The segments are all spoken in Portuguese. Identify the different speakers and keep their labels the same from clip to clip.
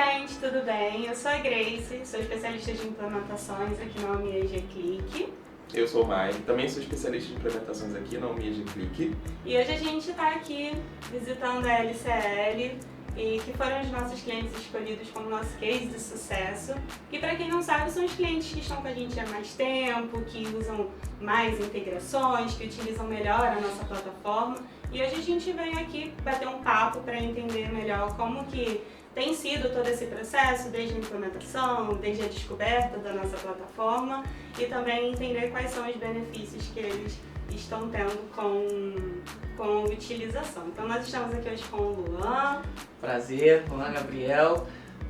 Speaker 1: gente, tudo bem? Eu sou a Grace, sou especialista de implementações aqui na Almia G-Click.
Speaker 2: Eu sou o Mike, também sou especialista de implementações aqui na Almia G-Click.
Speaker 1: E hoje a gente está aqui visitando a LCL, e que foram os nossos clientes escolhidos como nosso case de sucesso. E para quem não sabe, são os clientes que estão com a gente há mais tempo, que usam mais integrações, que utilizam melhor a nossa plataforma. E hoje a gente veio aqui bater um papo para entender melhor como que tem sido todo esse processo, desde a implementação, desde a descoberta da nossa plataforma, e também entender quais são os benefícios que eles estão tendo com a utilização. Então nós estamos aqui hoje com o Luan.
Speaker 3: Prazer, olá Gabriel,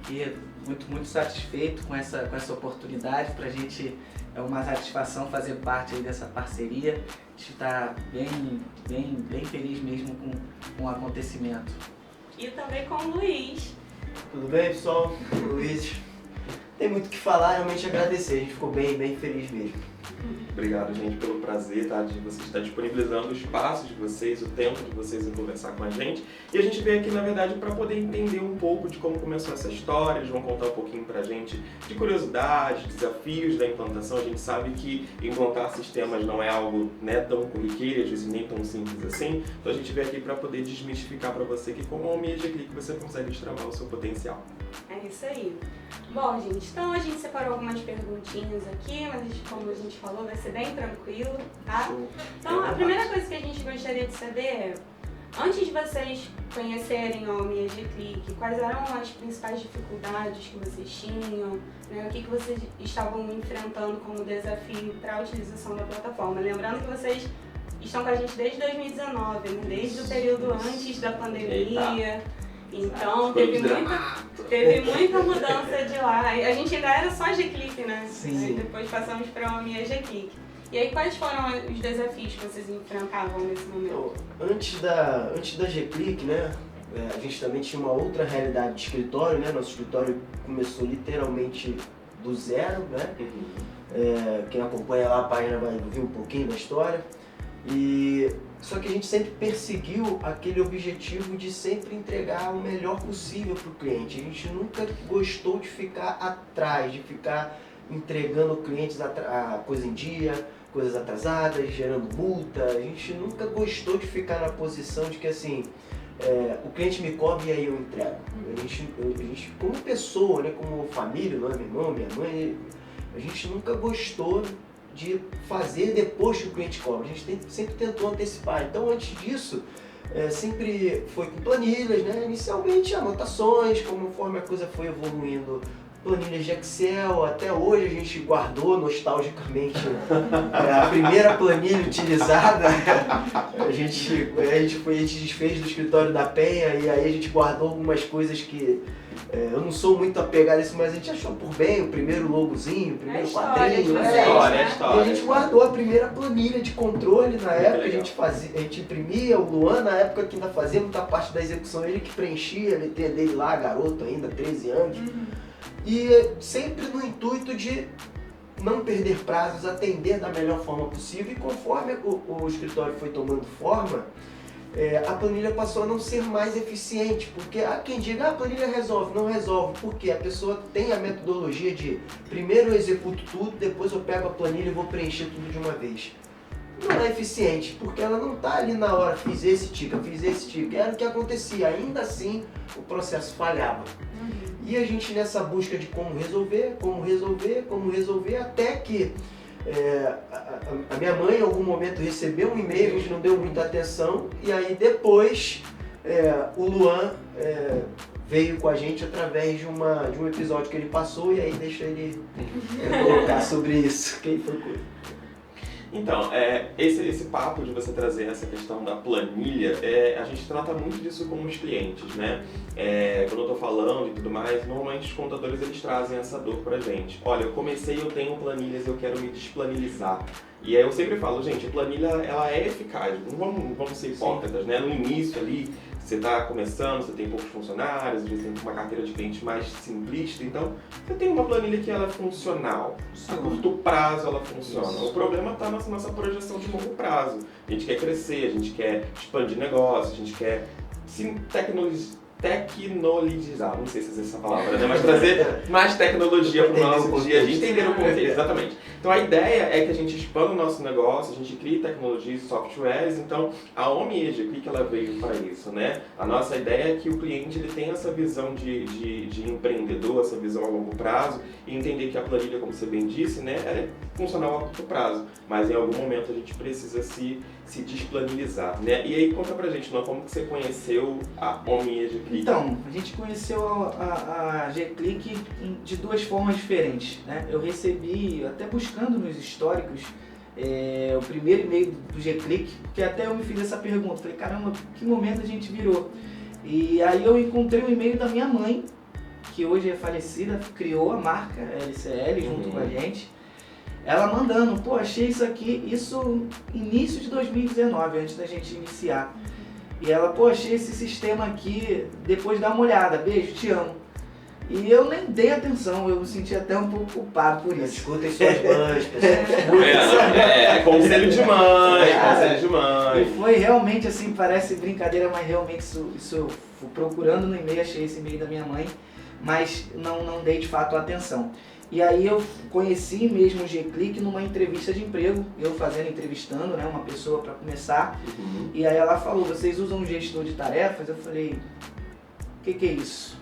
Speaker 3: e muito satisfeito com essa oportunidade. Pra gente é uma satisfação fazer parte aí dessa parceria. A gente está bem feliz mesmo com o acontecimento.
Speaker 1: E também com o Luiz.
Speaker 4: Tudo bem, pessoal? Luiz. Tem muito o que falar, realmente agradecer. A gente ficou bem feliz mesmo.
Speaker 2: Obrigado, gente, pelo prazer, tá, de vocês estar disponibilizando o espaço de vocês, o tempo de vocês em conversar com a gente. E a gente veio aqui, na verdade, para poder entender um pouco de como começou essa história. Eles vão contar um pouquinho pra gente de curiosidades, desafios da implantação. A gente sabe que implantar sistemas não é algo, né, tão corriqueiro, às vezes nem tão simples assim. Então a gente veio aqui para poder desmistificar para você que com a Almia G-Click você consegue destravar o seu potencial.
Speaker 1: É isso aí. Bom, gente, então a gente separou algumas perguntinhas aqui, mas como a gente falou, vai ser bem tranquilo, tá? Então a primeira coisa que a gente gostaria de saber é, antes de vocês conhecerem a Almia G-Click, quais eram as principais dificuldades que vocês tinham, né? O que vocês estavam enfrentando como desafio para a utilização da plataforma? Lembrando que vocês estão com a gente desde 2019, né? Desde o período antes da pandemia. Então teve muita mudança de lá. A gente ainda era só G-Click, né?
Speaker 3: Sim.
Speaker 1: Aí depois passamos para a Almia G-Click. E aí quais foram os desafios que vocês enfrentavam nesse momento?
Speaker 4: Então, antes da G-Click, né? A gente também tinha uma outra realidade de escritório, né? Nosso escritório começou literalmente do zero, né? Quem acompanha lá a página vai ouvir um pouquinho da história. Só que a gente sempre perseguiu aquele objetivo de sempre entregar o melhor possível para o cliente. A gente nunca gostou de ficar atrás, de ficar entregando clientes a coisa em dia, coisas atrasadas, gerando multa. A gente nunca gostou de ficar na posição de que assim, o cliente me cobra e aí eu entrego. A gente como pessoa, né, como família, não é meu irmão, minha mãe, a gente nunca gostou de fazer depois que o cliente cobra. A gente sempre tentou antecipar. Então, antes disso, sempre foi com planilhas, né? Inicialmente anotações, conforme a coisa foi evoluindo, planilhas de Excel. Até hoje a gente guardou nostalgicamente a primeira planilha utilizada. A gente desfez do escritório da Penha e aí a gente guardou algumas coisas que eu não sou muito apegado a isso, mas a gente achou por bem o primeiro logozinho, o primeiro quadrinho. E a gente guardou a primeira planilha de controle na época, a gente imprimia, o Luan na época que ainda fazia muita parte da execução, ele que preenchia a letra dele lá, garoto ainda, 13 anos. E sempre no intuito de não perder prazos, atender da melhor forma possível, e conforme o escritório foi tomando forma, a planilha passou a não ser mais eficiente, porque há quem diga, a planilha resolve, não resolve, porque a pessoa tem a metodologia de primeiro eu executo tudo, depois eu pego a planilha e vou preencher tudo de uma vez. Não é eficiente, porque ela não está ali na hora, fiz esse tique, era o que acontecia, ainda assim o processo falhava. E a gente nessa busca de como resolver, até que a minha mãe em algum momento recebeu um e-mail, a gente não deu muita atenção, e aí depois o Luan veio com a gente através de um episódio que ele passou, e aí deixa ele colocar sobre isso. Quem foi com ele?
Speaker 2: Então, esse papo de você trazer essa questão da planilha, a gente trata muito disso com os clientes, né? Quando eu tô falando e tudo mais, normalmente os contadores eles trazem essa dor pra gente. Olha, eu comecei, eu tenho planilhas, eu quero me desplanilizar. E aí eu sempre falo, gente, a planilha ela é eficaz, não vamos ser hipócritas, né? No início ali, você está começando, você tem poucos funcionários, você tem uma carteira de clientes mais simplista, então você tem uma planilha que ela é funcional. A curto prazo ela funciona. O problema está na nossa projeção de longo prazo. A gente quer crescer, a gente quer expandir negócio, a gente quer se tecnologizar, não sei se existe essa palavra, né? Mas trazer mais tecnologia para o nosso dia a dia, entender o contexto, exatamente. Então a ideia é que a gente expanda o nosso negócio, a gente crie tecnologias e softwares, então a Omni EG ela veio para isso, né? A nossa ideia é que o cliente ele tenha essa visão de empreendedor, essa visão a longo prazo e entender que a planilha, como você bem disse, né, ela é funcional a curto prazo, mas em algum momento a gente precisa se desplanilizar, né? E aí conta pra gente, como que você conheceu a Omni EG?
Speaker 3: Então, a gente conheceu a G-Click de duas formas diferentes, né? Eu recebi, até buscando nos históricos, o primeiro e-mail do G-Click, porque até eu me fiz essa pergunta, falei, caramba, que momento a gente virou? E aí eu encontrei um e-mail da minha mãe, que hoje é falecida, criou a marca LCL junto com a gente. Ela mandando, pô, achei isso aqui, isso início de 2019, antes da gente iniciar. E ela, pô, achei esse sistema aqui, depois dá uma olhada, beijo, te amo. E eu nem dei atenção, eu me senti até um pouco culpado por isso.
Speaker 4: Escutem suas mães, pessoal.
Speaker 2: Conselho de mãe, conselho de mãe.
Speaker 3: E foi realmente assim, parece brincadeira, mas realmente isso eu fui procurando no e-mail, achei esse e-mail da minha mãe, mas não dei de fato atenção. E aí eu conheci mesmo o G-Click numa entrevista de emprego, eu entrevistando, né, uma pessoa para começar. E aí ela falou, vocês usam um gestor de tarefas? Eu falei, o que é isso?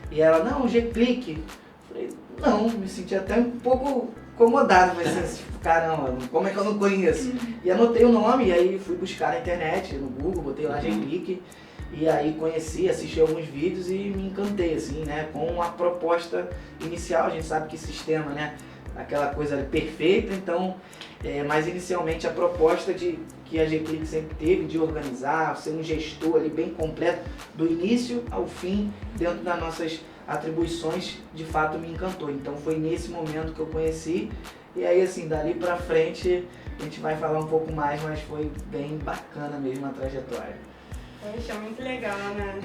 Speaker 3: E ela, não, o G-Click. Eu falei, não, me senti até um pouco incomodado, mas assim, caramba, como é que eu não conheço? E anotei o nome, e aí fui buscar na internet, no Google, botei lá G-Click. E aí conheci, assisti alguns vídeos e me encantei, assim, né, com a proposta inicial. A gente sabe que sistema, né, aquela coisa perfeita, então, mas inicialmente a proposta que a G-Click sempre teve de organizar, ser um gestor ali bem completo, do início ao fim, dentro das nossas atribuições, de fato me encantou. Então foi nesse momento que eu conheci, e aí assim, dali pra frente a gente vai falar um pouco mais, mas foi bem bacana mesmo a trajetória.
Speaker 1: Poxa, muito legal, né?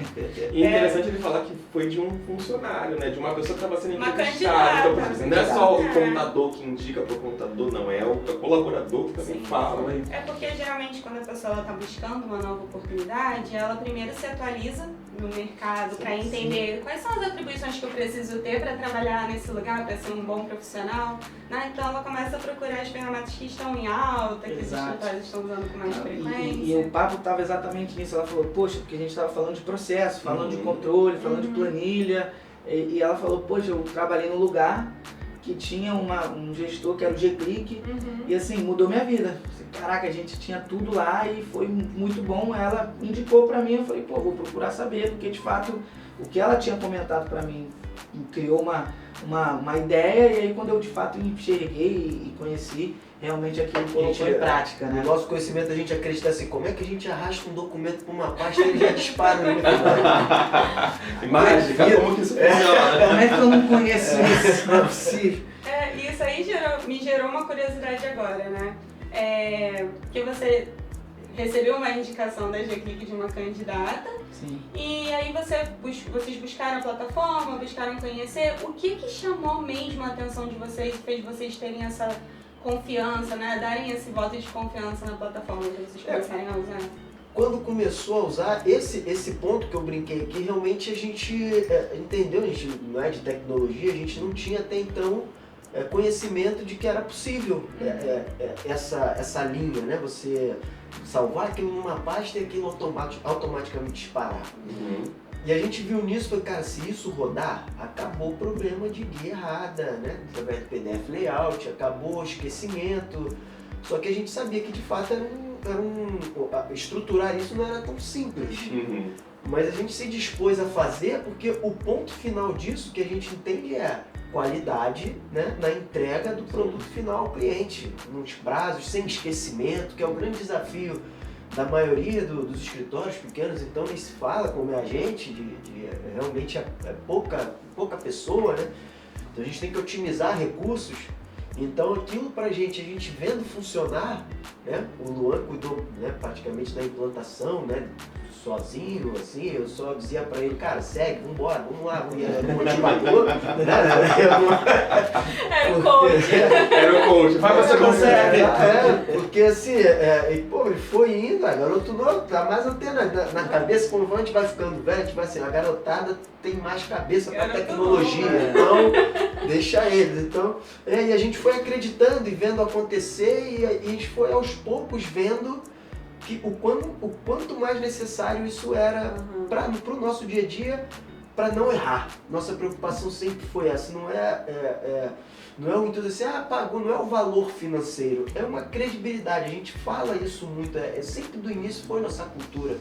Speaker 2: E é interessante ele falar que foi de um funcionário, né? De uma pessoa que estava sendo
Speaker 1: Uma
Speaker 2: entrevistada.
Speaker 1: candidata.
Speaker 2: Não é só o contador que indica para o contador, não. É o colaborador que também fala. Né?
Speaker 1: É porque geralmente quando a pessoa está buscando uma nova oportunidade, ela primeiro se atualiza no mercado para entender quais são as atribuições que eu preciso ter para trabalhar nesse lugar, para ser um bom profissional. Né? Então ela começa a procurar as ferramentas que estão em alta, que os escritórios estão usando com mais frequência.
Speaker 3: E o papo estava exatamente nisso. Ela falou, poxa, porque a gente estava falando de processo, falando de controle, falando de planilha. E ela falou, poxa, eu trabalhei num lugar que tinha um gestor que era o G-Click e assim, mudou minha vida. Caraca, a gente tinha tudo lá e foi muito bom. Ela indicou pra mim, eu falei, pô, vou procurar saber, porque de fato o que ela tinha comentado pra mim criou uma ideia, e aí quando eu de fato enxerguei e conheci, realmente aquilo colocou em prática, né?
Speaker 4: No nosso conhecimento a gente acredita assim, como é que a gente arrasta um documento para uma pasta e ele já dispara no
Speaker 2: Mágica, como que isso funciona?
Speaker 3: Como é que eu não conheço isso? Não é possível.
Speaker 1: Isso aí me gerou uma curiosidade agora, né? Que você recebeu uma indicação da G-Click de uma candidata.
Speaker 3: Sim.
Speaker 1: E aí vocês buscaram a plataforma, buscaram conhecer. O que chamou mesmo a atenção de vocês, fez vocês terem essa confiança, né? Darem esse voto de confiança na plataforma que vocês começarem a usar?
Speaker 4: Quando começou a usar, esse ponto que eu brinquei aqui, realmente a gente entendeu, a gente não é de tecnologia, a gente não tinha até então conhecimento de que era possível essa linha, né? Você salvar aquilo numa pasta e aquilo automaticamente disparar. E a gente viu nisso e falou, cara, se isso rodar, acabou o problema de guia errada, né? Através do PDF layout, acabou o esquecimento. Só que a gente sabia que de fato estruturar isso não era tão simples. Mas a gente se dispôs a fazer porque o ponto final disso que a gente entende é qualidade, né, na entrega do produto final ao cliente, nos prazos, sem esquecimento, que é o grande desafio da maioria dos escritórios pequenos. Então nem se fala como é a gente, realmente é pouca pessoa, né? Então a gente tem que otimizar recursos. Então aquilo pra gente, a gente vendo funcionar, né? O Luan cuidou, né, praticamente da implantação, né? Sozinho, assim, eu só dizia pra ele, cara, segue, vamos lá, motivador.
Speaker 1: Era o coach.
Speaker 2: Era o coach, mas você consegue.
Speaker 4: Porque assim, pô, ele foi indo, a garoto novo, tá mais antena na cabeça, quando a gente vai ficando velho, a gente vai assim, a garotada tem mais cabeça pra tecnologia, então deixa eles. Então, e a gente foi acreditando e vendo acontecer e a gente foi aos poucos vendo que o quanto mais necessário isso era para o nosso dia a dia, para não errar. Nossa preocupação sempre foi essa, não é o intuito assim, pagou, não é o valor financeiro, é uma credibilidade, a gente fala isso muito, sempre do início foi nossa cultura.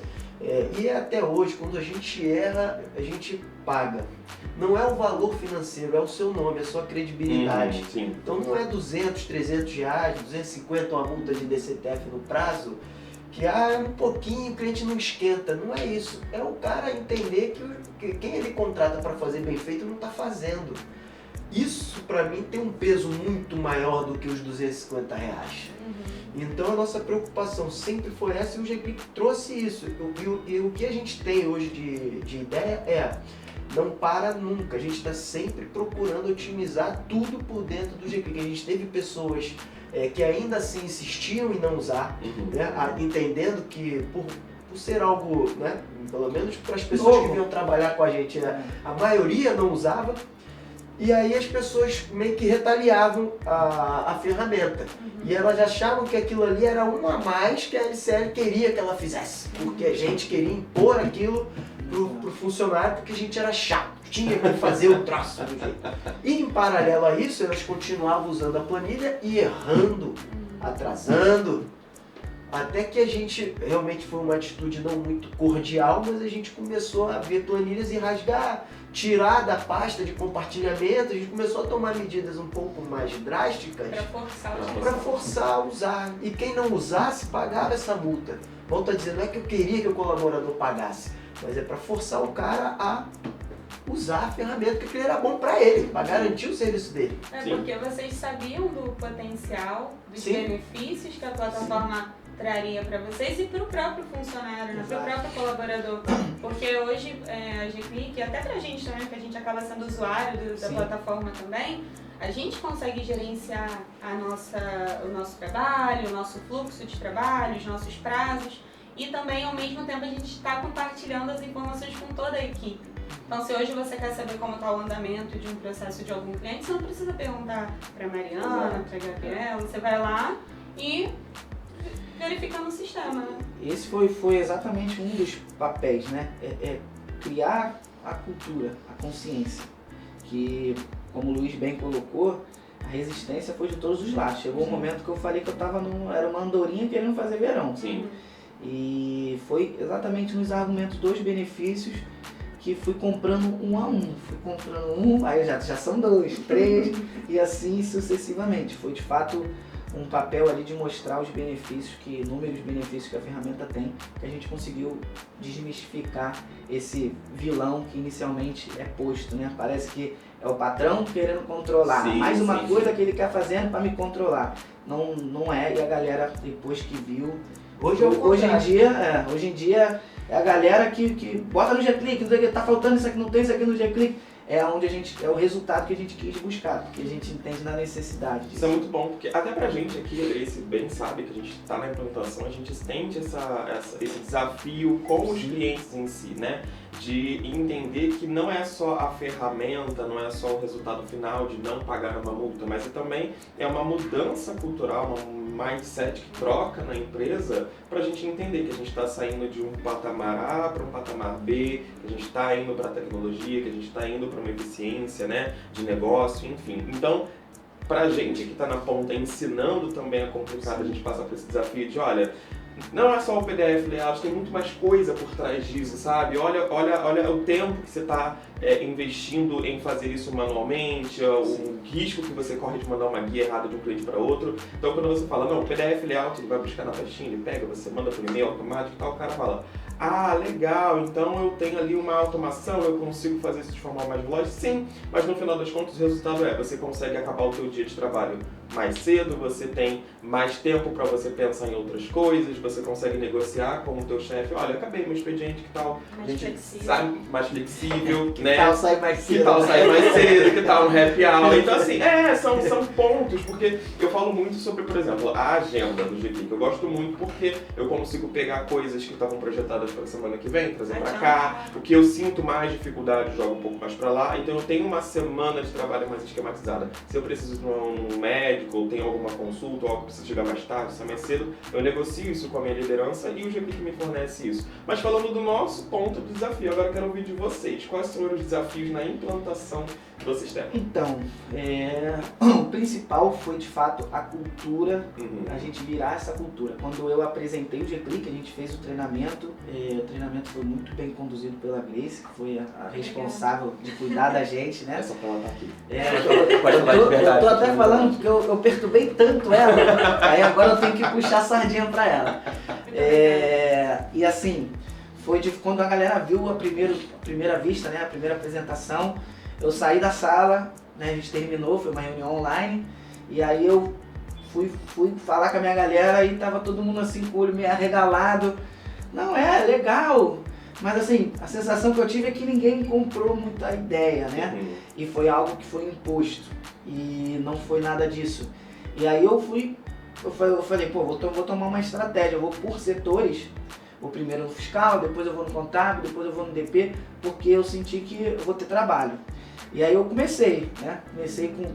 Speaker 4: E até hoje, quando a gente erra, a gente paga. Não é o valor financeiro, é o seu nome, é a sua credibilidade. Então não é 200, 300 reais, 250 uma multa de DCTF no prazo, que é um pouquinho, o cliente não esquenta. Não é isso. É o cara entender que quem ele contrata para fazer bem feito não está fazendo. Isso para mim tem um peso muito maior do que os 250 reais. Então a nossa preocupação sempre foi essa e o GClick trouxe isso. E o que a gente tem hoje de ideia não para nunca. A gente está sempre procurando otimizar tudo por dentro do GClick. A gente teve pessoas que ainda assim insistiam em não usar, né? Entendendo que por ser algo, né, pelo menos para as pessoas que vinham trabalhar com a gente, né, a maioria não usava. E aí as pessoas meio que retaliavam a ferramenta. E elas achavam que aquilo ali era um a mais que a LCL queria que ela fizesse. Porque a gente queria impor aquilo pro funcionário, porque a gente era chato, tinha que fazer o traço do jeito. E em paralelo a isso, elas continuavam usando a planilha e errando, atrasando. Até que a gente, realmente foi uma atitude não muito cordial, mas a gente começou a ver planilhas e rasgar, tirar da pasta de compartilhamento, a gente começou a tomar medidas um pouco mais drásticas para forçar a usar. E quem não usasse, pagava essa multa. Volto a dizer, não é que eu queria que o colaborador pagasse, mas é para forçar o cara a usar a ferramenta que era bom para ele, para garantir o serviço dele.
Speaker 1: Porque vocês sabiam do potencial, dos benefícios que a plataforma traria para vocês e para o próprio funcionário, né? Para o próprio colaborador. Porque hoje a GClick, até para a gente também, porque a gente acaba sendo usuário da plataforma também, a gente consegue gerenciar o nosso trabalho, o nosso fluxo de trabalho, os nossos prazos e também ao mesmo tempo a gente está compartilhando as informações com toda a equipe. Então, se hoje você quer saber como está o andamento de um processo de algum cliente, você não precisa perguntar para Mariana, para Gabriela, você vai lá e verificar no sistema, né?
Speaker 3: Esse foi exatamente um dos papéis, né? Criar a cultura, a consciência, que, como o Luiz bem colocou, a resistência foi de todos os lados. Chegou um momento que eu falei que eu estava era uma andorinha querendo fazer verão. E foi exatamente nos argumentos dos benefícios que fui comprando um a um. Fui comprando um, aí já são 2, 3 e assim sucessivamente. Foi de fato um papel ali de mostrar os benefícios, inúmeros benefícios que a ferramenta tem, que a gente conseguiu desmistificar esse vilão que inicialmente é posto, né? Parece que é o patrão querendo controlar, mais uma coisa que ele quer fazendo para me controlar. Não é, e a galera depois que viu, hoje em dia é a galera que bota no GClick, tá faltando isso aqui, não tem isso aqui no GClick. É o resultado que a gente quis buscar, porque a gente entende na necessidade disso.
Speaker 2: Isso é muito bom, porque até pra gente aqui, esse bem sabe que a gente está na implantação, a gente sente esse desafio com os clientes em si, né? De entender que não é só a ferramenta, não é só o resultado final de não pagar uma multa, mas também é uma mudança cultural, uma mindset que troca na empresa para a gente entender que a gente está saindo de um patamar A para um patamar B, que a gente está indo para a tecnologia, que a gente está indo para uma eficiência, né, de negócio, enfim. Então, para a gente que está na ponta ensinando também a complicado, a gente passa por esse desafio de, olha, não é só o PDF layout, tem muito mais coisa por trás disso, sabe? Olha o tempo que você está investindo em fazer isso manualmente, o risco que você corre de mandar uma guia errada de um cliente para outro. Então, quando você fala, não, o PDF layout ele vai buscar na pastinha, ele pega, você manda por e-mail automático e tal, o cara fala, legal, então eu tenho ali uma automação, eu consigo fazer isso de forma mais veloz? Sim, mas no final das contas o resultado você consegue acabar o seu dia de trabalho mais cedo, você tem mais tempo para você pensar em outras coisas, você consegue negociar com o teu chefe, olha, acabei meu expediente, que tal a gente
Speaker 1: flexível.
Speaker 2: sai mais flexível,
Speaker 3: Que
Speaker 2: né?
Speaker 3: tal sair mais cedo?
Speaker 2: Que tal sair mais cedo, que tal um happy hour. Então assim, são pontos, porque eu falo muito sobre, por exemplo, a agenda do GP, que eu gosto muito porque eu consigo pegar coisas que estavam projetadas para a semana que vem, trazer para cá, o que eu sinto mais dificuldade, eu jogo um pouco mais para lá, então eu tenho uma semana de trabalho mais esquematizada. Se eu preciso de um médico, ou tenho alguma consulta, ou algo que precisa chegar mais tarde, sair mais cedo, eu negocio isso com a minha liderança e o GP que me fornece isso. Mas falando do nosso ponto de desafio, agora eu quero ouvir de vocês. Quais são os desafios na implantação do sistema?
Speaker 3: Então, o principal foi de fato a cultura, a gente virar essa cultura. Quando eu apresentei o G-Click, a gente fez o treinamento foi muito bem conduzido pela Grace, que foi a responsável de cuidar da gente, né?
Speaker 2: É só pra ela estar aqui.
Speaker 3: Eu tô até falando porque eu perturbei tanto ela, aí agora eu tenho que puxar a sardinha pra ela. E assim, foi de quando a galera viu a primeira vista, né? A primeira apresentação. Eu saí da sala, né, a gente terminou, foi uma reunião online, e aí eu fui falar com a minha galera e tava todo mundo assim com o olho meio arregalado. Não, legal, mas assim, a sensação que eu tive é que ninguém comprou muito a ideia, né? E foi algo que foi imposto, e não foi nada disso. E aí eu falei, pô, vou tomar uma estratégia, eu vou por setores. Vou primeiro no fiscal, depois eu vou no contábil, depois eu vou no DP, porque eu senti que eu vou ter trabalho. E aí eu comecei, né?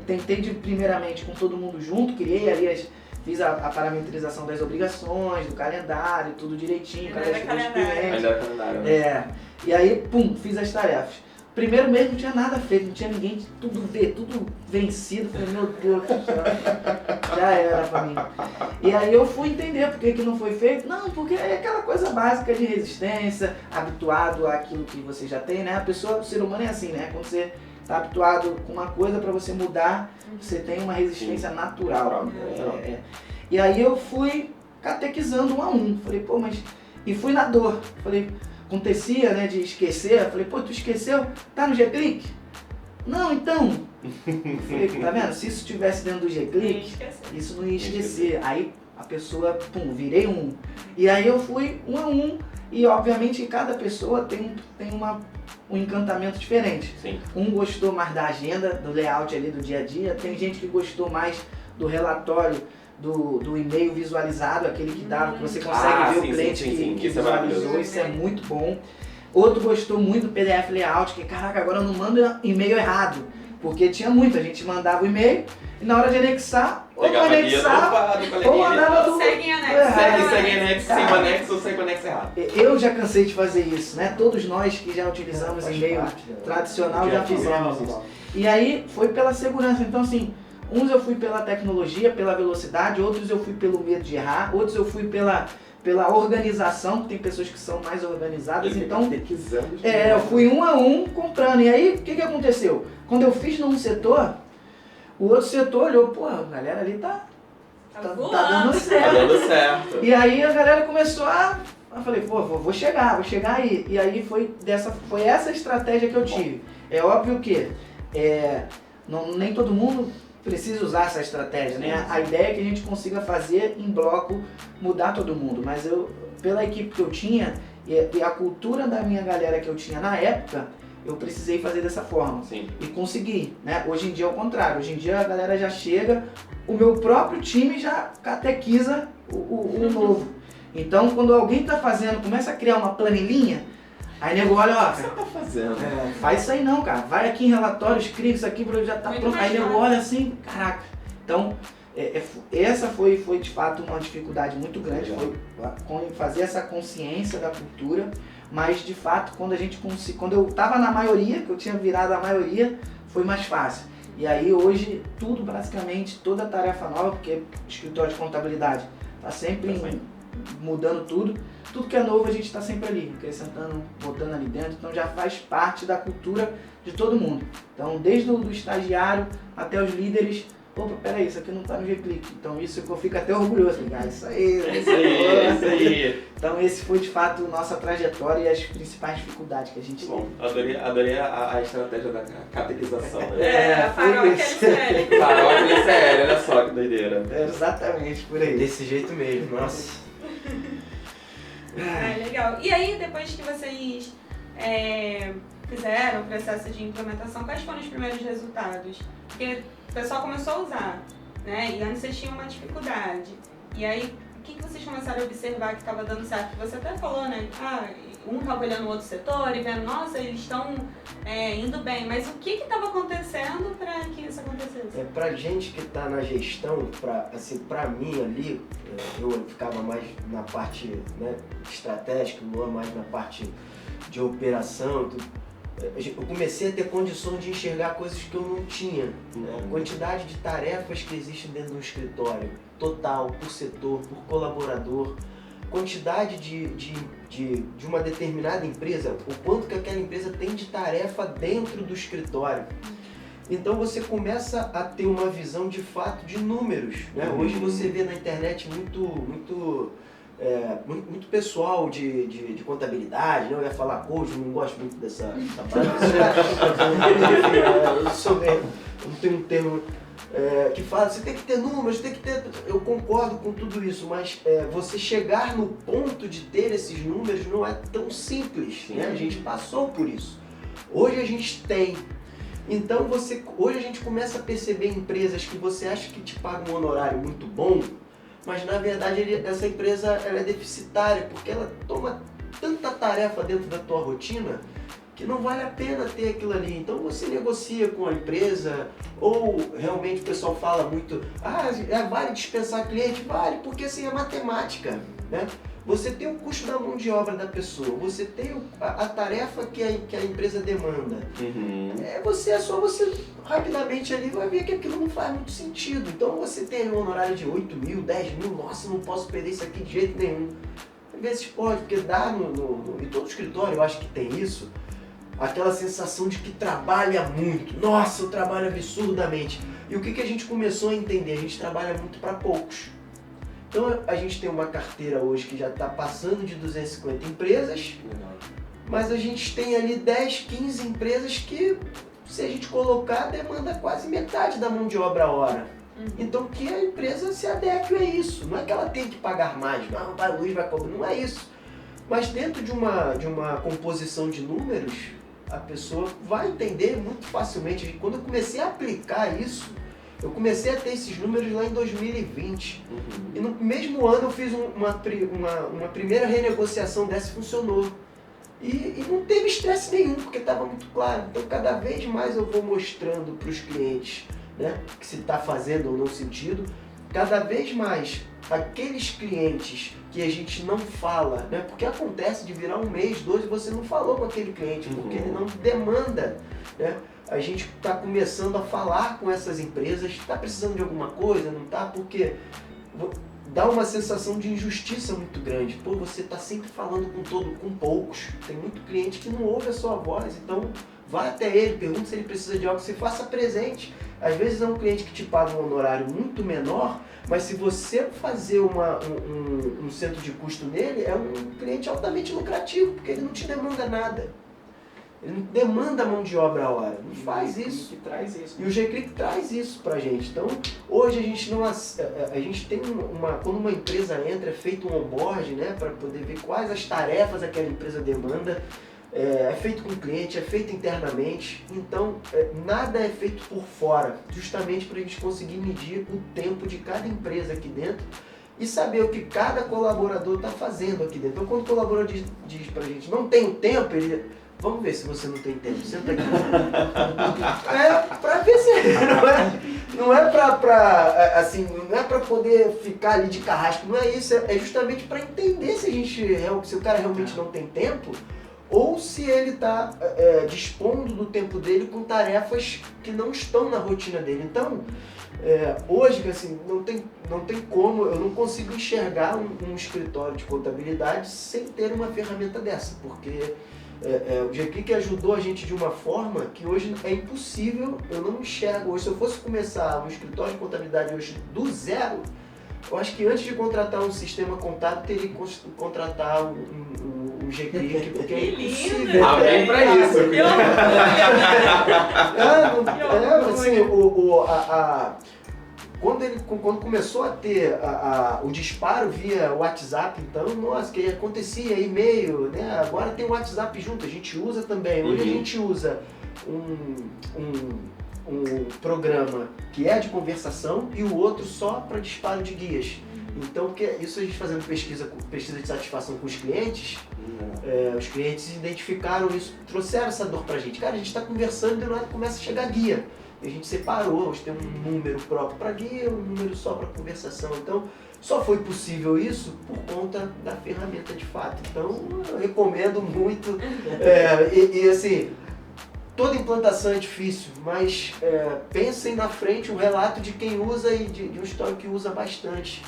Speaker 3: Tentei primeiramente com todo mundo junto, criei ali, fiz a parametrização das obrigações, do calendário, tudo direitinho,
Speaker 1: Ainda era calendário.
Speaker 3: E aí, fiz as tarefas. Primeiro mês não tinha nada feito, não tinha ninguém, tudo vencido. Falei, meu Deus do céu, já era pra mim. E aí eu fui entender por que não foi feito. Não, porque é aquela coisa básica de resistência, habituado àquilo que você já tem, né? O ser humano é assim, né? Quando você está habituado com uma coisa, para você mudar, você tem uma resistência natural. E aí eu fui catequizando um a um. Falei, pô, mas... E fui na dor. Falei... Acontecia, né, de esquecer, eu falei, pô, tu esqueceu? Tá no G-Click? Não, então. Eu falei, tá vendo? Se isso estivesse dentro do G-Click, isso não ia esquecer. Aí a pessoa, virei um. E aí eu fui um a um. E obviamente cada pessoa tem um encantamento diferente.
Speaker 2: Sim.
Speaker 3: Um gostou mais da agenda, do layout ali do dia a dia. Tem gente que gostou mais do relatório, do e-mail visualizado, aquele que dava, que você consegue ver o cliente que visualizou, isso é muito bom. Outro gostou muito do PDF layout, que caraca, agora eu não mando e-mail errado, porque tinha muito, a gente mandava o e-mail e na hora de anexar, ou mandava do...
Speaker 1: Segue em anexo.
Speaker 2: Segue em anexo, sem o anexo ou sem o anexo errado.
Speaker 3: Eu já cansei de fazer isso, né? Todos nós que já utilizamos e-mail tradicional já fizemos isso. E aí foi pela segurança, então assim, uns eu fui pela tecnologia, pela velocidade, outros eu fui pelo medo de errar, outros eu fui pela organização, que tem pessoas que são mais organizadas, então eu fui um a um comprando. E aí, o que aconteceu? Quando eu fiz num setor, o outro setor olhou, pô, a galera ali tá dando certo.
Speaker 2: Tá dando certo.
Speaker 3: E aí a galera começou eu falei, pô, vou chegar aí. E aí foi essa estratégia que eu tive. É óbvio que nem todo mundo precisa usar essa estratégia, né? A ideia é que a gente consiga fazer em bloco, mudar todo mundo, mas pela equipe que eu tinha e a cultura da minha galera que eu tinha na época, eu precisei fazer dessa forma.
Speaker 2: Sim.
Speaker 3: E consegui, né? Hoje em dia é o contrário, hoje em dia a galera já chega, o meu próprio time já catequiza o novo. Então quando alguém tá fazendo, começa a criar uma planilhinha, aí nego olha, ó,
Speaker 2: o que você tá fazendo?
Speaker 3: Faz isso aí não, cara. Vai aqui em relatórios, cria isso aqui, já tá
Speaker 1: muito
Speaker 3: pronto. Aí nego olha assim, caraca. Então, essa foi de fato uma dificuldade muito grande, foi fazer essa consciência da cultura, mas de fato quando eu tava na maioria, que eu tinha virado a maioria, foi mais fácil. E aí hoje tudo basicamente, toda tarefa nova, porque escritório de contabilidade tá sempre mudando tudo que é novo a gente está sempre ali, acrescentando, botando ali dentro, então já faz parte da cultura de todo mundo. Então desde o estagiário até os líderes, opa, peraí, isso aqui não está no G-Click, então isso eu fico até orgulhoso, cara, isso aí. Então esse foi de fato nossa trajetória e as principais dificuldades que a gente
Speaker 2: Bom, adorei a estratégia da catequização, né?
Speaker 1: A paróquia LCL.
Speaker 2: Paróquia LCL, olha só, que doideira.
Speaker 3: Exatamente, por aí.
Speaker 4: Desse jeito mesmo, nossa.
Speaker 1: Legal. E aí, depois que vocês fizeram o processo de implementação, quais foram os primeiros resultados? Porque o pessoal começou a usar, né? E antes vocês tinham uma dificuldade. E aí, o que vocês começaram a observar que estava dando certo? Você até falou, né? Um estava olhando o outro setor e vendo, nossa, eles estão indo bem. Mas o que estava acontecendo para que isso acontecesse?
Speaker 4: Pra gente que está na gestão, pra mim ali, eu ficava mais na parte, né, estratégica, não mais na parte de operação. Eu comecei a ter condições de enxergar coisas que eu não tinha. Né? A quantidade de tarefas que existem dentro do escritório, total, por setor, por colaborador, quantidade de uma determinada empresa, o quanto que aquela empresa tem de tarefa dentro do escritório. Então você começa a ter uma visão de fato de números. Né? Hoje você vê na internet muito pessoal de contabilidade, né? Eu ia falar coach, eu não gosto muito dessa palavra. Eu tenho um termo que fala, você tem que ter números, tem que ter... Eu concordo com tudo isso, mas você chegar no ponto de ter esses números não é tão simples, né? A gente passou por isso. Hoje a gente tem. Então hoje a gente começa a perceber empresas que você acha que te pagam um honorário muito bom, mas na verdade essa empresa ela é deficitária, porque ela toma tanta tarefa dentro da tua rotina que não vale a pena ter aquilo ali. Então você negocia com a empresa, ou realmente o pessoal fala muito, vale dispensar cliente? Vale, porque assim é matemática, né? Você tem o custo da mão de obra da pessoa, você tem a tarefa que a empresa demanda. É só você rapidamente ali vai ver que aquilo não faz muito sentido. Então você tem um honorário de 8 mil, 10 mil, nossa, não posso perder isso aqui de jeito nenhum. Às vezes pode, porque dá em todo escritório, eu acho que tem isso, aquela sensação de que trabalha muito. Nossa, eu trabalho absurdamente. E o que a gente começou a entender? A gente trabalha muito para poucos. Então a gente tem uma carteira hoje que já está passando de 250 empresas, mas a gente tem ali 10, 15 empresas que, se a gente colocar, demanda quase metade da mão de obra a hora. Então que a empresa se adeque a isso. Não é que ela tem que pagar mais, não, o Luiz vai cobrar, não é isso. Mas dentro de uma composição de números, a pessoa vai entender muito facilmente. Quando eu comecei a aplicar isso, eu comecei a ter esses números lá em 2020. E no mesmo ano eu fiz uma primeira renegociação dessa e funcionou. E não teve estresse nenhum, porque estava muito claro. Então cada vez mais eu vou mostrando para os clientes, né, que se está fazendo ou não sentido. Cada vez mais aqueles clientes que a gente não fala, né, porque acontece de virar um mês, 2 e você não falou com aquele cliente, porque ele não demanda, né? A gente está começando a falar com essas empresas, está precisando de alguma coisa, não está? Porque dá uma sensação de injustiça muito grande. Pô, você está sempre falando com poucos. Tem muito cliente que não ouve a sua voz, então vá até ele, pergunte se ele precisa de algo, você faça presente. Às vezes é um cliente que te paga um honorário muito menor, mas se você fazer um centro de custo nele, é um cliente altamente lucrativo, porque ele não te demanda nada. Ele não demanda mão de obra a hora, não faz isso. E o G-Click traz isso pra gente. Então, hoje a gente tem quando uma empresa entra, é feito um onboard, né, para poder ver quais as tarefas aquela empresa demanda. É feito com o cliente, é feito internamente. Então, nada é feito por fora, justamente para a gente conseguir medir o tempo de cada empresa aqui dentro e saber o que cada colaborador está fazendo aqui dentro. Então, quando o colaborador diz pra gente, não tenho tempo, ele... Vamos ver se você não tem tempo. Senta aqui. Pra ver se não é pra poder ficar ali de carrasco. Não é isso. É justamente para entender se o cara realmente não tem tempo ou se ele está dispondo do tempo dele com tarefas que não estão na rotina dele. Então, hoje, assim, não tem como, eu não consigo enxergar um escritório de contabilidade sem ter uma ferramenta dessa, porque o G-Click ajudou a gente de uma forma que hoje é impossível, eu não enxergo hoje. Se eu fosse começar um escritório de contabilidade hoje do zero, eu acho que antes de contratar um sistema contábil, teria que contratar um G-Click, porque é impossível.
Speaker 2: Amém pra isso.
Speaker 4: quando começou a ter o disparo via WhatsApp, então, nossa, que acontecia e-mail, né? Agora tem o WhatsApp junto, a gente usa também. Hoje a gente usa um programa que é de conversação e o outro só para disparo de guias. Então, isso a gente fazendo pesquisa de satisfação com os clientes, os clientes identificaram isso, trouxeram essa dor pra gente. Cara, a gente está conversando e de nada começa a chegar guia. E a gente separou, hoje tem um número próprio para guia, um número só para conversação. Então, só foi possível isso por conta da ferramenta de fato. Então, eu recomendo muito. E assim, toda implantação é difícil, mas pensem na frente um relato de quem usa e de um histórico que usa bastante.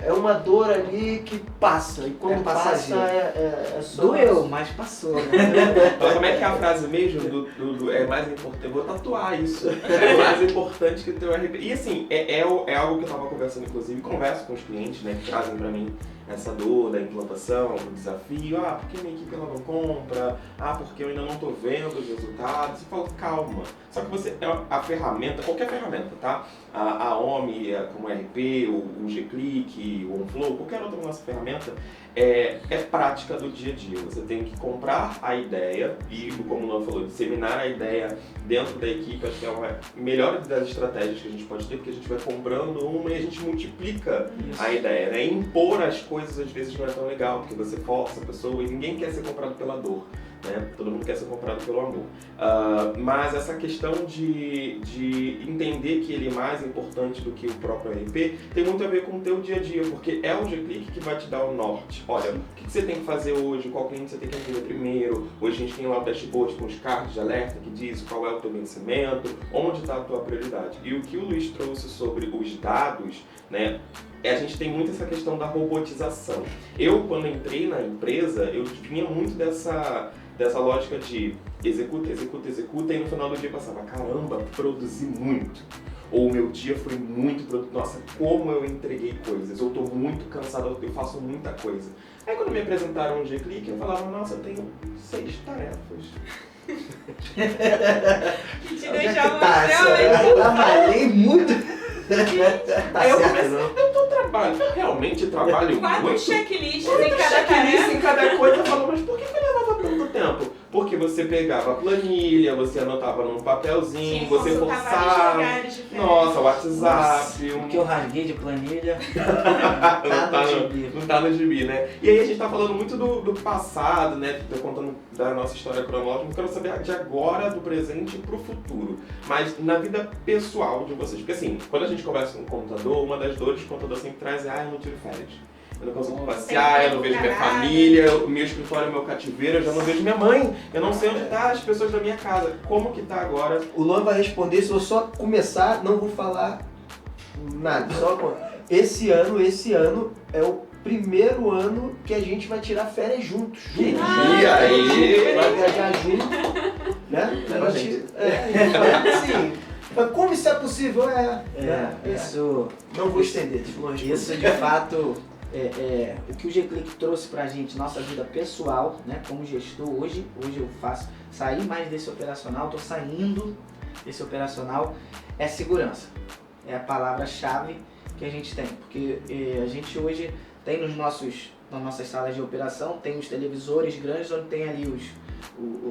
Speaker 4: É uma dor ali que passa, e quando passa é só...
Speaker 3: Doeu, mas passou, né?
Speaker 2: Então, como é que é a frase mesmo é mais importante? Eu vou tatuar isso. É mais importante que o teu RP. E assim, é algo que eu estava conversando, inclusive, converso com os clientes, né, que trazem para mim essa dor da implantação, do desafio. Porque minha equipe ela não compra? porque eu ainda não estou vendo os resultados. Eu falo, calma. Só que você, a ferramenta, qualquer ferramenta, tá? A OMI, como o RP, o G-Click, o OnFlow, qualquer outra nossa ferramenta, é prática do dia a dia. Você tem que comprar a ideia e, como o Luan falou, disseminar a ideia dentro da equipe. Acho que é uma melhor das estratégias que a gente pode ter, porque a gente vai comprando uma e a gente multiplica a ideia, né? Impor as coisas às vezes não é tão legal, porque você força a pessoa e ninguém quer ser comprado pela dor, né? Todo mundo quer ser comprado pelo amor. Mas essa questão de entender que ele é mais importante do que o próprio RP tem muito a ver com o teu dia a dia, porque é o G-Click que vai te dar o norte. Olha, o que você tem que fazer hoje, qual cliente você tem que atender primeiro. Hoje a gente tem lá o dashboard com os cards de alerta que diz qual é o teu vencimento, onde está a tua prioridade. E o que o Luiz trouxe sobre os dados, né? A gente tem muito essa questão da robotização. Eu, quando entrei na empresa, eu vinha muito dessa lógica de executa, e no final do dia passava, caramba, produzi muito. Ou o meu dia foi muito produtivo, nossa, como eu entreguei coisas, eu tô muito cansado, eu faço muita coisa. Aí quando me apresentaram um G-Click, eu falava, nossa, eu tenho 6 tarefas.
Speaker 1: Te deixava extremamente...
Speaker 4: Eu trabalhei muito.
Speaker 2: Aí eu comecei, eu realmente trabalho
Speaker 1: 4
Speaker 2: muito.
Speaker 1: checklists em
Speaker 2: Quanto
Speaker 1: cada
Speaker 2: checklist
Speaker 1: tarefa.
Speaker 2: em cada coisa, eu falo, mas por que eu levava tanto tempo? Porque você pegava a planilha, você anotava num papelzinho, você forçava. Nossa, WhatsApp.
Speaker 3: O que eu rasguei de planilha.
Speaker 2: Não tá no gibi, né? E aí a gente tá falando muito do passado, né? Tô contando da nossa história cronológica, eu quero saber de agora, do presente pro futuro. Mas na vida pessoal de vocês. Porque assim, quando a gente conversa com o contador, uma das dores que o contador sempre traz é, eu não tiro férias. Eu não consigo passear, eu não vejo minha família, o meu escritório é meu cativeiro, eu já não vejo minha mãe, eu não sei onde tá as pessoas da minha casa. Como que tá agora?
Speaker 4: O Luan vai responder, se eu só começar, não vou falar nada. Esse ano é o primeiro ano que a gente vai tirar férias juntos.
Speaker 2: E aí?
Speaker 4: Vai viajar junto, né? Assim, mas como isso é possível?
Speaker 3: Isso...
Speaker 4: Não vou estender, deixa eu responder.
Speaker 3: Isso de fato... o que o G-Click trouxe pra gente, nossa vida pessoal, né, como gestor, hoje eu sair mais desse operacional, tô saindo desse operacional, é segurança. É a palavra-chave que a gente tem, porque a gente hoje tem nas nossas salas de operação, tem os televisores grandes onde tem ali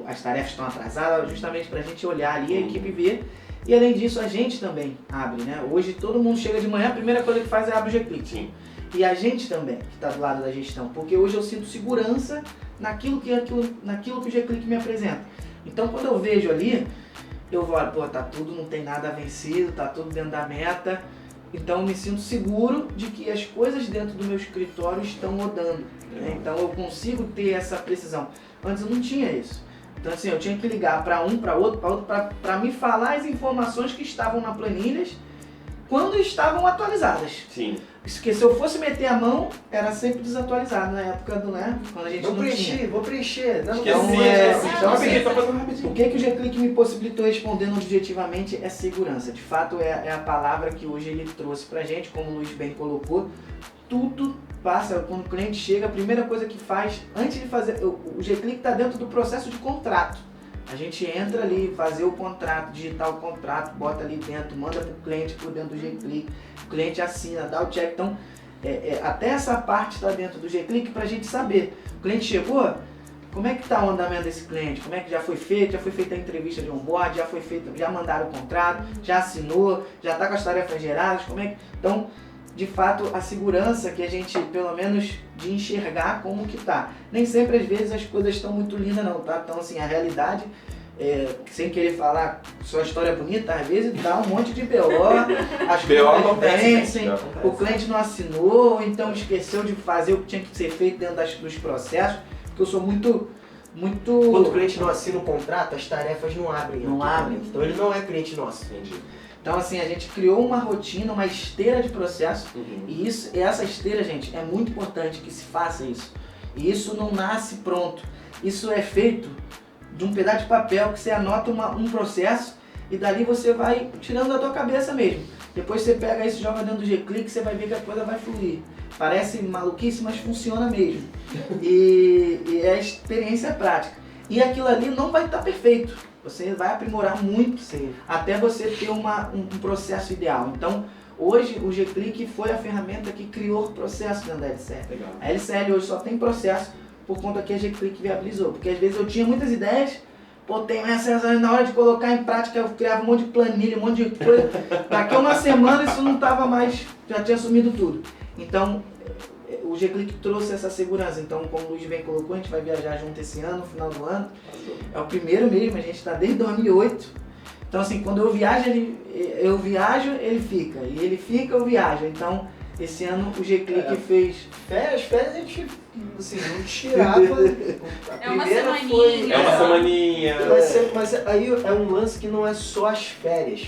Speaker 3: as tarefas estão atrasadas, justamente pra gente olhar ali, a equipe ver. E além disso, a gente também abre, né? Hoje todo mundo chega de manhã, a primeira coisa que faz é abrir o G-Click. E a gente também, que está do lado da gestão, porque hoje eu sinto segurança naquilo que o G-Click me apresenta. Então quando eu vejo ali, eu vou, tá tudo, não tem nada vencido, tá tudo dentro da meta. Então eu me sinto seguro de que as coisas dentro do meu escritório estão rodando. Né? Então eu consigo ter essa precisão. Antes eu não tinha isso. Então assim, eu tinha que ligar para um, para outro, para me falar as informações que estavam na planilhas quando estavam atualizadas.
Speaker 2: Sim.
Speaker 3: Porque se eu fosse meter a mão, era sempre desatualizado na época do, né? Quando a gente não tinha.
Speaker 4: Vou preencher. Não,
Speaker 3: então,
Speaker 2: rapidinho, só fazendo rapidinho.
Speaker 3: O que o G-Click me possibilitou respondendo objetivamente é segurança. De fato, é a palavra que hoje ele trouxe pra gente, como o Luiz bem colocou. Tudo passa, quando o cliente chega, a primeira coisa que faz, antes de fazer, o G-Click está dentro do processo de contrato. A gente entra ali, fazer o contrato, digitar o contrato, bota ali dentro, manda pro cliente por dentro do G-Click, o cliente assina, dá o check. Então, até essa parte está dentro do G-Click pra gente saber. O cliente chegou, como é que está o andamento desse cliente? Como é que já foi feita a entrevista de onboard, já mandaram o contrato, já assinou, já está com as tarefas geradas, Então, de fato, a segurança que a gente, pelo menos, de enxergar como que tá. Nem sempre, às vezes, as coisas estão muito lindas não, tá? Então, assim, a realidade, sem querer falar só história bonita, às vezes dá um monte de BO, as coisas vencem, o cliente não assinou, então esqueceu de fazer o que tinha que ser feito dentro dos processos, porque eu sou muito...
Speaker 4: Quando o cliente não assina o contrato, as tarefas não abrem.
Speaker 3: Não abrem.
Speaker 4: Então ele não é cliente nosso.
Speaker 2: Entendi.
Speaker 3: Então, assim, a gente criou uma rotina, uma esteira de processo, e essa esteira, gente, é muito importante que se faça isso. E isso não nasce pronto. Isso é feito de um pedaço de papel que você anota um processo e dali você vai tirando da tua cabeça mesmo. Depois você pega isso e joga dentro do G-Click, você vai ver que a coisa vai fluir. Parece maluquice, mas funciona mesmo. E é experiência prática. E aquilo ali não vai estar perfeito. Você vai aprimorar muito.
Speaker 4: Sim.
Speaker 3: Até você ter um processo ideal. Então, hoje o G-Click foi a ferramenta que criou o processo dentro da LCL.
Speaker 2: Legal.
Speaker 3: A LCL hoje só tem processo por conta que a G-Click viabilizou. Porque às vezes eu tinha muitas ideias, na hora de colocar em prática eu criava um monte de planilha, um monte de coisa. Daqui a uma semana isso não estava mais, já tinha sumido tudo. Então, o G-Click trouxe essa segurança. Então, como o Luiz bem colocou, a gente vai viajar junto esse ano, no final do ano. É o primeiro mesmo, a gente está desde 2008. Então, assim, quando eu viajo, ele fica. E ele fica, eu viajo. Então, esse ano o G-Click fez...
Speaker 4: Férias a gente, assim, não tirava.
Speaker 1: É uma
Speaker 4: primeira
Speaker 1: semaninha.
Speaker 2: É uma semaninha.
Speaker 4: Mas aí é um lance que não é só as férias.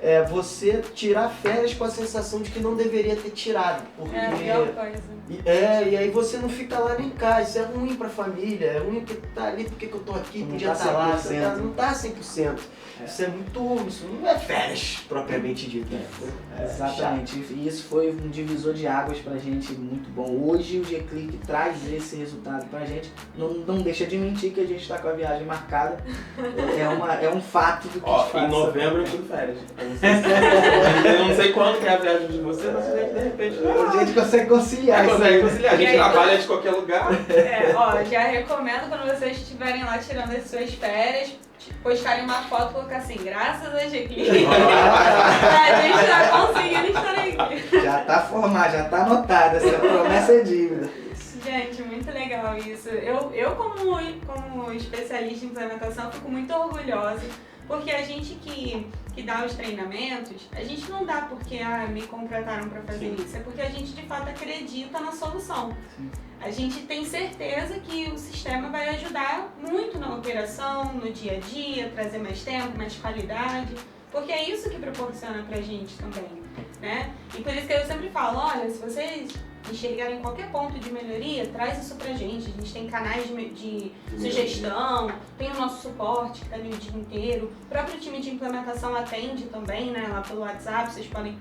Speaker 4: É você tirar férias com a sensação de que não deveria ter tirado. Porque...
Speaker 1: É a pior coisa.
Speaker 4: E aí você não fica lá nem cá, isso é ruim pra família, é ruim porque tá ali, porque que eu tô aqui,
Speaker 3: Não
Speaker 4: podia
Speaker 3: tá
Speaker 4: estar lá,
Speaker 3: 100%.
Speaker 4: não tá 100%. Isso não é férias propriamente dito.
Speaker 3: Exatamente, e isso foi um divisor de águas pra gente muito bom. Hoje o G-Click traz esse resultado pra gente, não deixa de mentir que a gente tá com a viagem marcada, é um fato do que
Speaker 2: Ó,
Speaker 3: te faz.
Speaker 2: em novembro eu tiro férias. Eu não sei quando que é a viagem de vocês, mas a gente de repente...
Speaker 3: A gente consegue conciliar isso
Speaker 2: consegue
Speaker 3: aí.
Speaker 2: conciliar. A gente trabalha de qualquer lugar.
Speaker 1: Já recomendo quando vocês estiverem lá tirando as suas férias, postarem uma foto e colocar assim, graças a G-Click, a gente tá conseguindo estar aqui.
Speaker 3: Já tá formado, já tá anotado, essa promessa é dívida.
Speaker 1: Gente, muito legal isso. Eu como especialista em implementação, fico muito orgulhosa, porque a gente que dá os treinamentos, a gente não dá porque me contrataram para fazer isso, é porque a gente de fato acredita na solução. A gente tem certeza que o sistema vai ajudar muito na operação, no dia a dia, trazer mais tempo, mais qualidade, porque é isso que proporciona pra gente também, né? E por isso que eu sempre falo, olha, se vocês enxergarem qualquer ponto de melhoria, traz isso pra gente. A gente tem canais de sugestão, tem o nosso suporte que tá ali o dia inteiro. O próprio time de implementação atende também, né? Lá pelo WhatsApp, vocês podem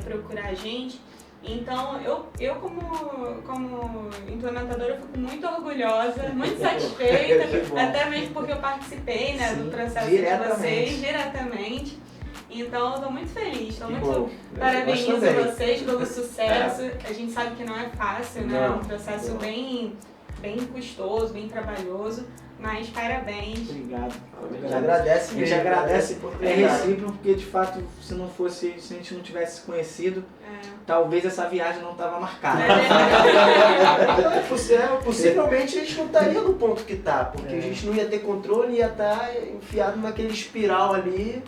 Speaker 1: procurar a gente. Então, eu como implementadora, fico muito orgulhosa, muito satisfeita, até mesmo porque eu participei, né, do processo de vocês diretamente. Então, eu estou muito feliz, parabenizo vocês pelo sucesso. A gente sabe que não é fácil, né? É um processo bem custoso, bem trabalhoso, mas parabéns.
Speaker 3: Obrigado.
Speaker 4: A gente agradece
Speaker 3: mesmo. A gente agradece, é recíproco, porque de fato, se a gente não tivesse conhecido, talvez essa viagem não estava marcada.
Speaker 4: Possivelmente a gente não estaria no ponto que está, porque a gente não ia ter controle, ia estar enfiado naquele espiral ali.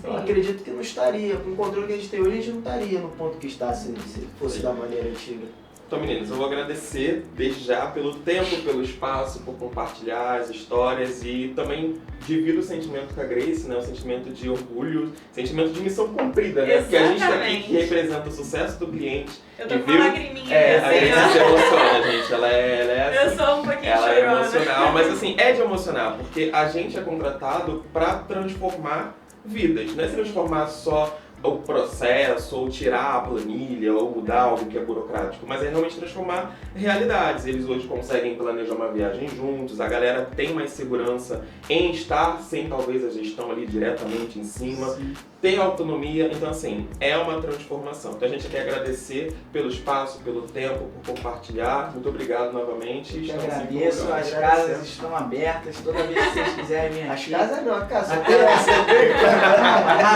Speaker 4: Eu acredito que não estaria. Com o controle que a gente tem hoje, a gente não estaria no ponto que está se fosse da maneira antiga.
Speaker 2: Então, meninos, eu vou agradecer desde já pelo tempo, pelo espaço, por compartilhar as histórias e também divido o sentimento com a Grace, né? O sentimento de orgulho, sentimento de missão cumprida, né? Porque a gente está aqui que representa o sucesso do cliente.
Speaker 1: Eu tô com uma lagriminha.
Speaker 2: A Grace se emociona, gente. Ela é assim,
Speaker 1: eu sou um pouquinho
Speaker 2: ela
Speaker 1: chorona.
Speaker 2: É emocional, mas assim, é de emocionar, porque a gente é contratado para transformar vidas, não é se transformar só o processo, ou tirar a planilha, ou mudar algo que é burocrático, mas é realmente transformar realidades. Eles hoje conseguem planejar uma viagem juntos, a galera tem mais segurança em estar sem talvez a gestão ali diretamente em cima,
Speaker 3: Sim.
Speaker 2: ter autonomia, então assim, é uma transformação. Então a gente quer agradecer pelo espaço, pelo tempo, por compartilhar. Muito obrigado novamente.
Speaker 3: Eu que
Speaker 2: Estamos sempre
Speaker 3: agradeço,
Speaker 2: orgulhosos.
Speaker 3: as casas estão abertas, toda vez que vocês quiserem vir
Speaker 4: As
Speaker 3: aqui.
Speaker 4: casas não, a casa.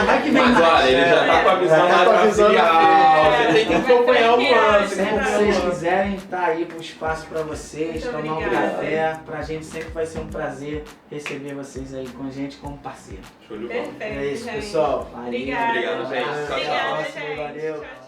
Speaker 3: Vai que vem
Speaker 2: Mas olha, ele já tá com a visão
Speaker 4: Já tá
Speaker 2: mais
Speaker 4: com a visão
Speaker 2: parcial,
Speaker 1: da
Speaker 2: você tem que acompanhar o lance.
Speaker 3: Sempre que vocês quiserem, tá aí pro espaço pra vocês,
Speaker 1: Muito
Speaker 3: tomar um
Speaker 1: obrigada.
Speaker 3: café. Pra gente sempre vai ser um prazer receber vocês aí com a gente como parceiro.
Speaker 2: Show de bola.
Speaker 1: Perfeito,
Speaker 4: É isso,
Speaker 1: gente.
Speaker 4: pessoal.
Speaker 1: Obrigada.
Speaker 2: Obrigado, gente. Tchau, tchau.
Speaker 1: Obrigada,
Speaker 4: Até a próxima,
Speaker 1: gente.
Speaker 4: valeu.
Speaker 1: Tchau, tchau.